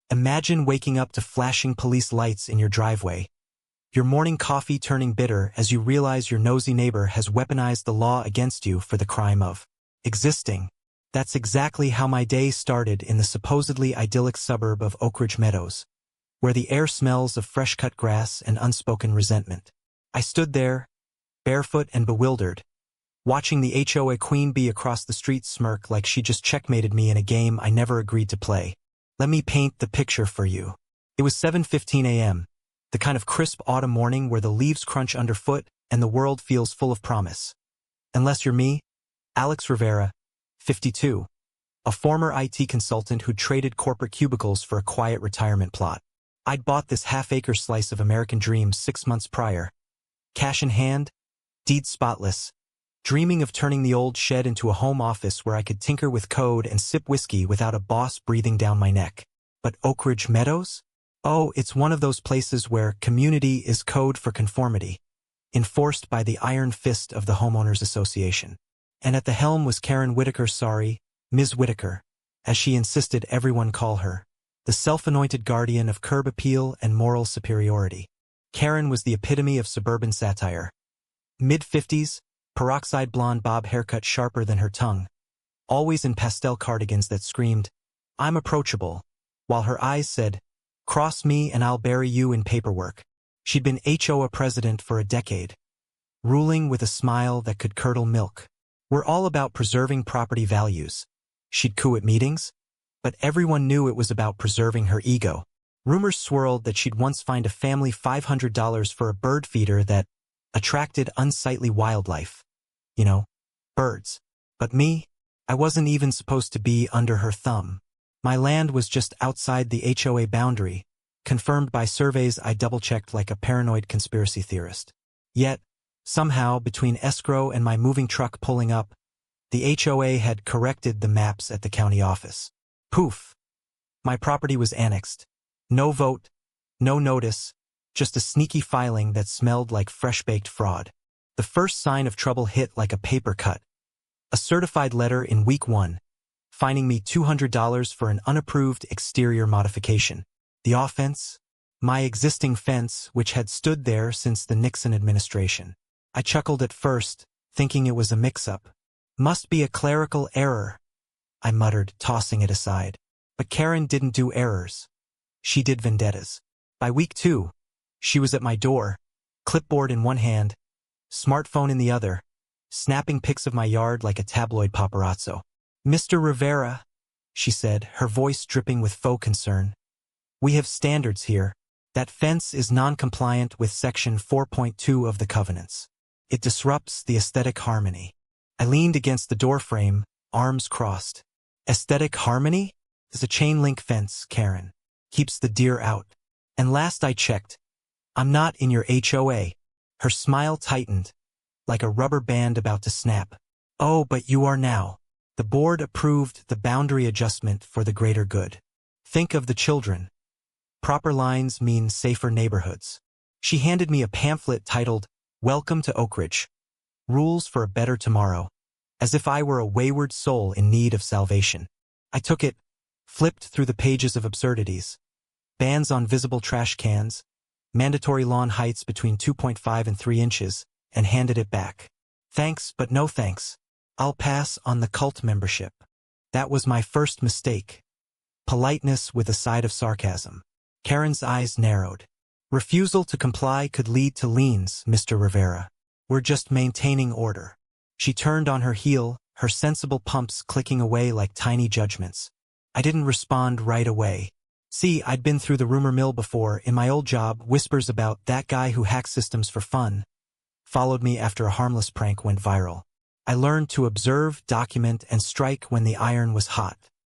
Imagine waking up to flashing police lights in your driveway, your morning coffee turning bitter as you realize your nosy neighbor has weaponized the law against you for the crime of existing. That's exactly how my day started in the supposedly idyllic suburb of Oak Ridge Meadows, where the air smells of fresh-cut grass and unspoken resentment. I stood there, barefoot and bewildered, watching the HOA queen bee across the street smirk like she just checkmated me in a game I never agreed to play. Let me paint the picture for you. It was 7:15 a.m., the kind of crisp autumn morning where the leaves crunch underfoot and the world feels full of promise. Unless you're me, Alex Rivera, 52, a former IT consultant who traded corporate cubicles for a quiet retirement plot. I'd bought this half-acre slice of American dreams 6 months prior. Cash in hand, deed spotless, dreaming of turning the old shed into a home office where I could tinker with code and sip whiskey without a boss breathing down my neck. But Oak Ridge Meadows? Oh, it's one of those places where community is code for conformity, enforced by the iron fist of the Homeowners Association. And at the helm was Karen Whitaker, Ms. Whitaker, as she insisted everyone call her, the self-anointed guardian of curb appeal and moral superiority. Karen was the epitome of suburban satire. Mid-50s, peroxide blonde bob haircut sharper than her tongue, always in pastel cardigans that screamed, "I'm approachable," while her eyes said, "Cross me and I'll bury you in paperwork." She'd been HOA president for a decade, ruling with a smile that could curdle milk. We're all about preserving property values. She'd coo at meetings, but everyone knew it was about preserving her ego. Rumors swirled that she'd once fined a family $500 for a bird feeder that attracted unsightly wildlife. You know, birds. But me, I wasn't even supposed to be under her thumb. My land was just outside the HOA boundary, confirmed by surveys I double-checked like a paranoid conspiracy theorist. Yet, somehow, between escrow and my moving truck pulling up, the HOA had corrected the maps at the county office. Poof! My property was annexed. No vote, no notice, just a sneaky filing that smelled like fresh-baked fraud. The first sign of trouble hit like a paper cut. A certified letter in week 1, fining me $200 for an unapproved exterior modification. The offense? My existing fence, which had stood there since the Nixon administration. I chuckled at first, thinking it was a mix-up. Must be a clerical error, I muttered, tossing it aside. But Karen didn't do errors. She did vendettas. By week 2, she was at my door, clipboard in one hand, smartphone in the other, snapping pics of my yard like a tabloid paparazzo. "Mr. Rivera," she said, her voice dripping with faux concern. "We have standards here. That fence is non-compliant with Section 4.2 of the covenants. It disrupts the aesthetic harmony." I leaned against the doorframe, arms crossed. Aesthetic harmony? Is a chain-link fence, Karen. Keeps the deer out. And last I checked, I'm not in your HOA. Her smile tightened, like a rubber band about to snap. "Oh, but you are now." The board approved the boundary adjustment for the greater good. Think of the children. Proper lines mean safer neighborhoods. She handed me a pamphlet titled, "Welcome to Oak Ridge. Rules for a Better Tomorrow," as if I were a wayward soul in need of salvation. I took it, flipped through the pages of absurdities. Bans on visible trash cans, mandatory lawn heights between 2.5 and 3 inches, and handed it back. Thanks, but no thanks. I'll pass on the cult membership. That was my first mistake. Politeness with a side of sarcasm. Karen's eyes narrowed. "Refusal to comply could lead to liens, Mr. Rivera. We're just maintaining order." She turned on her heel, her sensible pumps clicking away like tiny judgments. I didn't respond right away. See, I'd been through the rumor mill before. In my old job, whispers about "that guy who hacks systems for fun" followed me after a harmless prank went viral. I learned to observe, document, and strike when the iron was hot.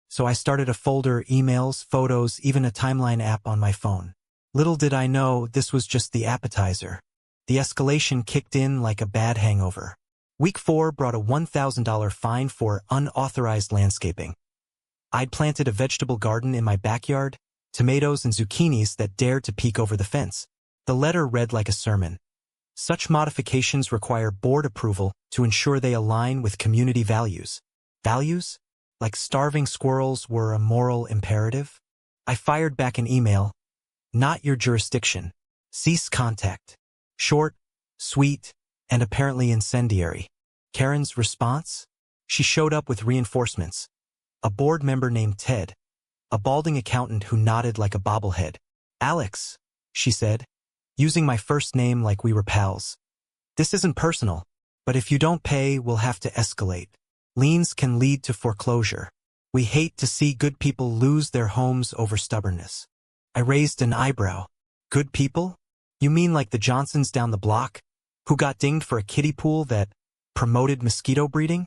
So I started a folder, emails, photos, even a timeline app on my phone. Little did I know this was just the appetizer. The escalation kicked in like a bad hangover. Week 4 brought a $1,000 fine for unauthorized landscaping. I'd planted a vegetable garden in my backyard, tomatoes and zucchinis that dared to peek over the fence. The letter read like a sermon. Such modifications require board approval to ensure they align with community values. Values? Like starving squirrels were a moral imperative? I fired back an email. Not your jurisdiction. Cease contact. Short, sweet, and apparently incendiary. Karen's response? She showed up with reinforcements. A board member named Ted. A balding accountant who nodded like a bobblehead. Alex, she said, using my first name like we were pals. This isn't personal, but if you don't pay, we'll have to escalate. Liens can lead to foreclosure. We hate to see good people lose their homes over stubbornness. I raised an eyebrow. Good people? You mean like the Johnsons down the block, who got dinged for a kiddie pool that promoted mosquito breeding?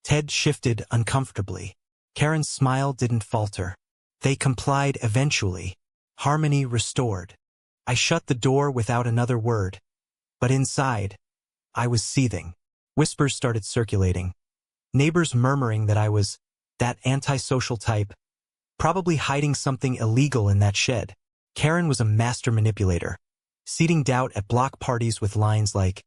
Ted shifted uncomfortably. Karen's smile didn't falter. They complied eventually. Harmony restored. I shut the door without another word. But inside, I was seething. Whispers started circulating. Neighbors murmuring that I was that antisocial type, probably hiding something illegal in that shed. Karen was a master manipulator, seeding doubt at block parties with lines like,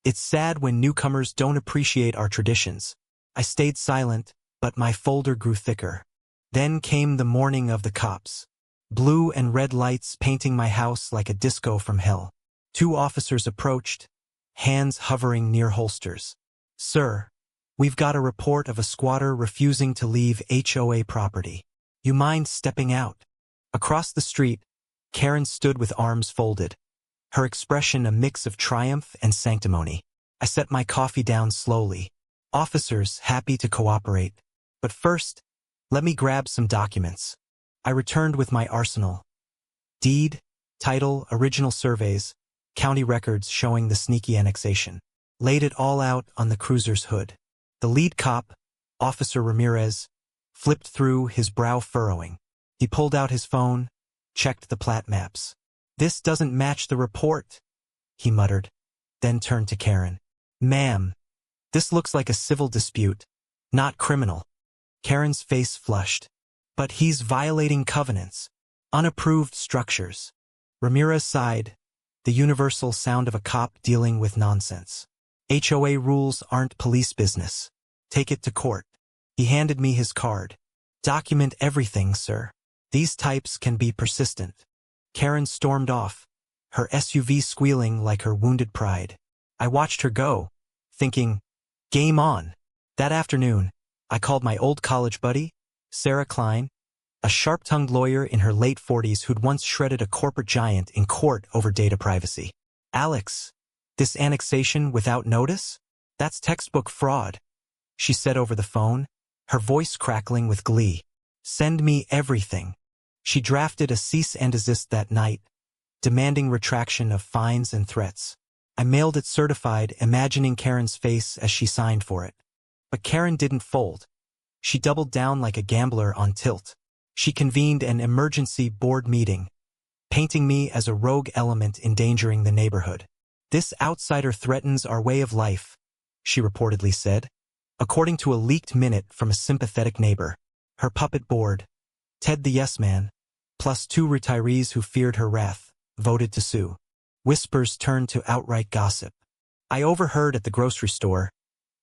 "It's sad when newcomers don't appreciate our traditions." I stayed silent, but my folder grew thicker. Then came the morning of the cops. Blue and red lights painting my house like a disco from hell. 2 officers approached, hands hovering near holsters. "Sir, we've got a report of a squatter refusing to leave HOA property. You mind stepping out?" Across the street, Karen stood with arms folded, her expression a mix of triumph and sanctimony. I set my coffee down slowly. Officers happy to cooperate. But first, let me grab some documents. I returned with my arsenal. Deed, title, original surveys, county records showing the sneaky annexation. Laid it all out on the cruiser's hood. The lead cop, Officer Ramirez, flipped through, his brow furrowing. He pulled out his phone, checked the plat maps. "This doesn't match the report," he muttered, then turned to Karen. "Ma'am, this looks like a civil dispute, not criminal." Karen's face flushed. "But he's violating covenants. Unapproved structures." Ramirez sighed, the universal sound of a cop dealing with nonsense. "HOA rules aren't police business. Take it to court." He handed me his card. "Document everything, sir. These types can be persistent." Karen stormed off, her SUV squealing like her wounded pride. I watched her go, thinking, game on. That afternoon, I called my old college buddy, Sarah Klein, a sharp-tongued lawyer in her late 40s who'd once shredded a corporate giant in court over data privacy. "Alex, this annexation without notice? That's textbook fraud," she said over the phone, her voice crackling with glee. "Send me everything." She drafted a cease and desist that night, demanding retraction of fines and threats. I mailed it certified, imagining Karen's face as she signed for it. But Karen didn't fold. She doubled down like a gambler on tilt. She convened an emergency board meeting, painting me as a rogue element endangering the neighborhood. "This outsider threatens our way of life," she reportedly said, according to a leaked minute from a sympathetic neighbor. Her puppet board, Ted the yes man, plus 2 retirees who feared her wrath, voted to sue. Whispers turned to outright gossip. I overheard at the grocery store,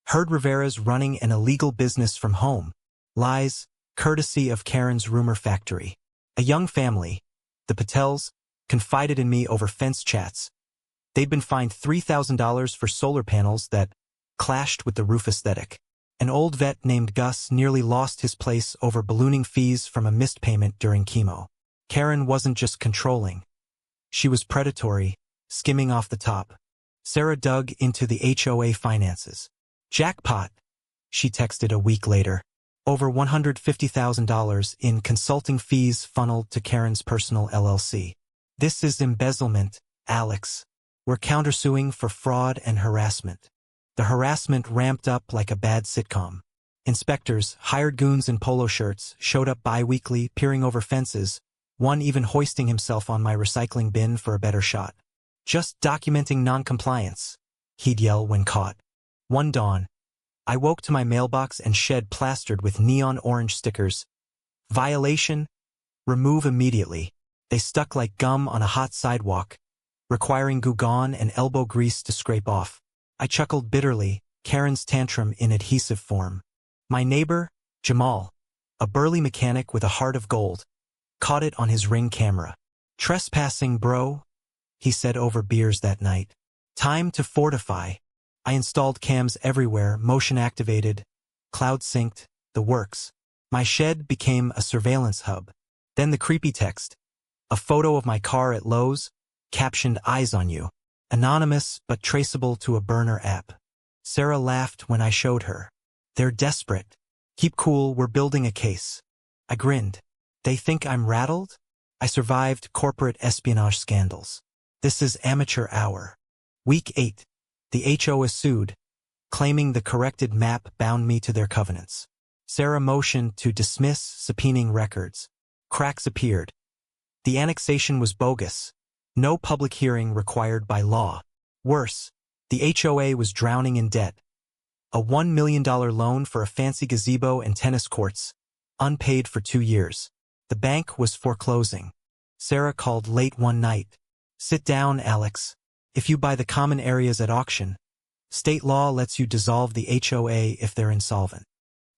heard Rivera's running an illegal business from home. Lies, courtesy of Karen's rumor factory. A young family, the Patels, confided in me over fence chats. They'd been fined $3,000 for solar panels that clashed with the roof aesthetic. An old vet named Gus nearly lost his place over ballooning fees from a missed payment during chemo. Karen wasn't just controlling. She was predatory, skimming off the top. Sarah dug into the HOA finances. "Jackpot," she texted a week later. Over $150,000 in consulting fees funneled to Karen's personal LLC. "This is embezzlement, Alex. We're countersuing for fraud and harassment." The harassment ramped up like a bad sitcom. Inspectors, hired goons in polo shirts, showed up bi-weekly, peering over fences, one even hoisting himself on my recycling bin for a better shot. "Just documenting non-compliance," he'd yell when caught. One dawn, I woke to my mailbox and shed plastered with neon orange stickers. "Violation. Remove immediately." They stuck like gum on a hot sidewalk, requiring Gougon and elbow grease to scrape off. I chuckled bitterly, Karen's tantrum in adhesive form. My neighbor, Jamal, a burly mechanic with a heart of gold, caught it on his Ring camera. "Trespassing, bro," he said over beers that night. "Time to fortify." I installed cams everywhere, motion activated, cloud synced, the works. My shed became a surveillance hub. Then the creepy text. A photo of my car at Lowe's, captioned "Eyes on you." Anonymous but traceable to a burner app. Sarah laughed when I showed her. "They're desperate. Keep cool, we're building a case." I grinned. "They think I'm rattled? I survived corporate espionage scandals. This is amateur hour." Week 8. The HOA sued, claiming the corrected map bound me to their covenants. Sarah motioned to dismiss, subpoenaing records. Cracks appeared. The annexation was bogus. No public hearing required by law. Worse, the HOA was drowning in debt. A $1 million loan for a fancy gazebo and tennis courts, unpaid for 2 years. The bank was foreclosing. Sarah called late one night. "Sit down, Alex. If you buy the common areas at auction, state law lets you dissolve the HOA if they're insolvent."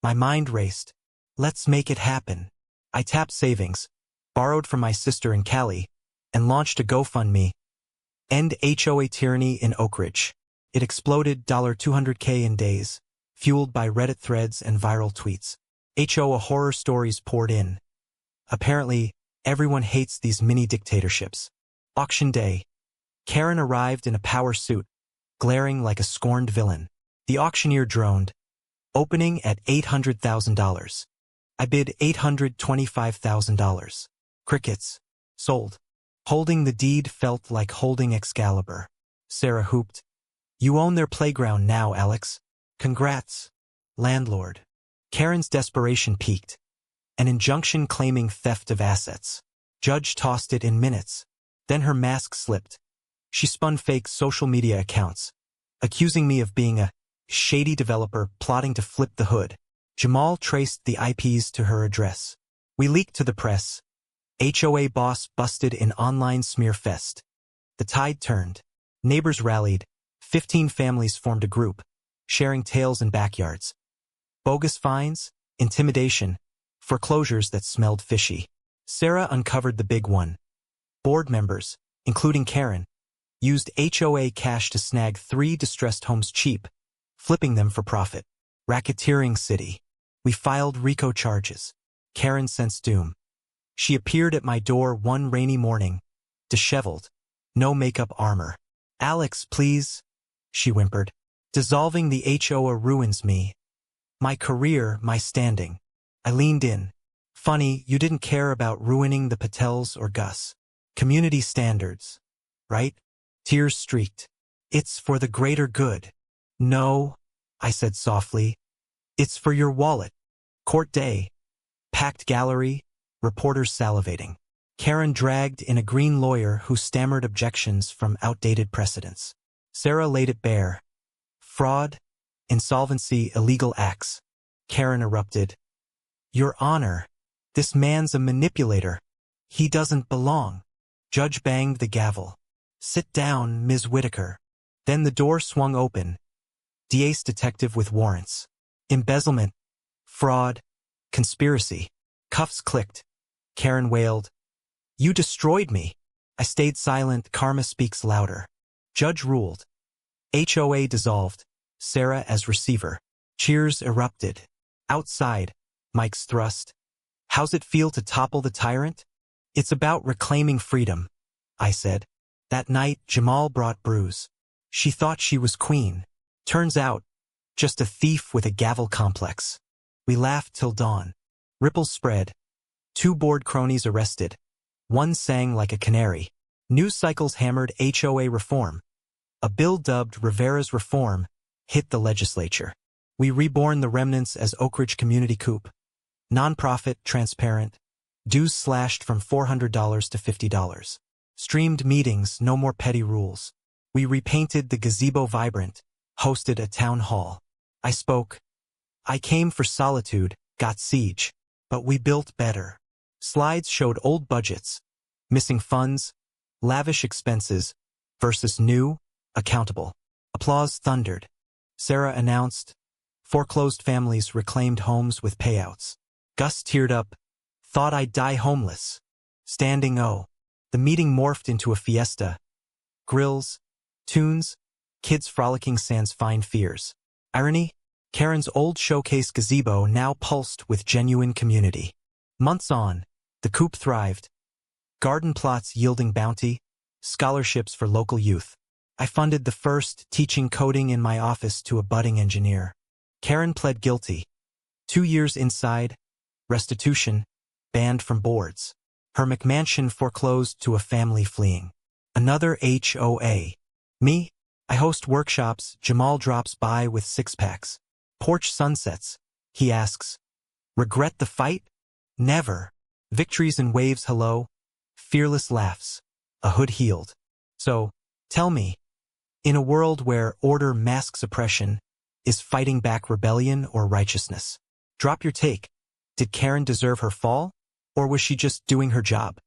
My mind raced. Let's make it happen. I tapped savings, borrowed from my sister in Cali, and launched a GoFundMe. End HOA Tyranny in Oak Ridge. It exploded $200K in days, fueled by Reddit threads and viral tweets. HOA horror stories poured in. Apparently, everyone hates these mini dictatorships. Auction day. Karen arrived in a power suit, glaring like a scorned villain. The auctioneer droned, opening at $800,000. I bid $825,000. Crickets. Sold. Holding the deed felt like holding Excalibur. Sarah hooped. "You own their playground now, Alex. Congrats, landlord." Karen's desperation peaked. An injunction claiming theft of assets. Judge tossed it in minutes. Then her mask slipped. She spun fake social media accounts, accusing me of being a shady developer plotting to flip the hood. Jamal traced the IPs to her address. We leaked to the press. HOA boss busted in online smear fest. The tide turned. Neighbors rallied. 15 families formed a group, sharing tales in backyards. Bogus fines, intimidation, foreclosures that smelled fishy. Sarah uncovered the big one. Board members, including Karen, used HOA cash to snag 3 distressed homes cheap, flipping them for profit. Racketeering city. We filed RICO charges. Karen sensed doom. She appeared at my door one rainy morning, disheveled, no makeup armor. "Alex, please," she whimpered. "Dissolving the HOA ruins me. My career, my standing." I leaned in. "Funny, you didn't care about ruining the Patels or Gus. Community standards, right?" Tears streaked. "It's for the greater good." "No," I said softly. "It's for your wallet." Court day. Packed gallery, reporters salivating. Karen dragged in a green lawyer who stammered objections from outdated precedents. Sarah laid it bare. Fraud, insolvency, illegal acts. Karen erupted. "Your Honor, this man's a manipulator. He doesn't belong." Judge banged the gavel. "Sit down, Ms. Whitaker." Then the door swung open. DA's detective with warrants. Embezzlement, fraud, conspiracy. Cuffs clicked. Karen wailed. "You destroyed me." I stayed silent. Karma speaks louder. Judge ruled. HOA dissolved. Sarah as receiver. Cheers erupted. Outside, mics thrust. "How's it feel to topple the tyrant?" "It's about reclaiming freedom," I said. That night, Jamal brought Bruce. She thought she was queen. Turns out, just a thief with a gavel complex. We laughed till dawn. Ripples spread. 2 bored cronies arrested. One sang like a canary. News cycles hammered HOA reform. A bill dubbed Rivera's Reform hit the legislature. We reborn the remnants as Oak Ridge Community Coop. Nonprofit, transparent. Dues slashed from $400 to $50. Streamed meetings, no more petty rules. We repainted the gazebo vibrant, hosted a town hall. I spoke. I came for solitude, got siege. But we built better. Slides showed old budgets, missing funds, lavish expenses, versus new, accountable. Applause thundered. Sarah announced, foreclosed families reclaimed homes with payouts. Gus teared up, thought I'd die homeless. Standing O. The meeting morphed into a fiesta. Grills, tunes, kids frolicking sans fine fears. Irony? Karen's old showcase gazebo now pulsed with genuine community. Months on, the coop thrived. Garden plots yielding bounty, scholarships for local youth. I funded the first teaching coding in my office to a budding engineer. Karen pled guilty. 2 years inside, restitution, banned from boards. Her McMansion foreclosed to a family fleeing. Another HOA. Me? I host workshops. Jamal drops by with 6-packs. Porch sunsets. He asks, regret the fight? Never. Victories and waves. Hello. Fearless laughs. A hood healed. So, tell me, in a world where order masks oppression, is fighting back rebellion or righteousness? Drop your take. Did Karen deserve her fall? Or was she just doing her job?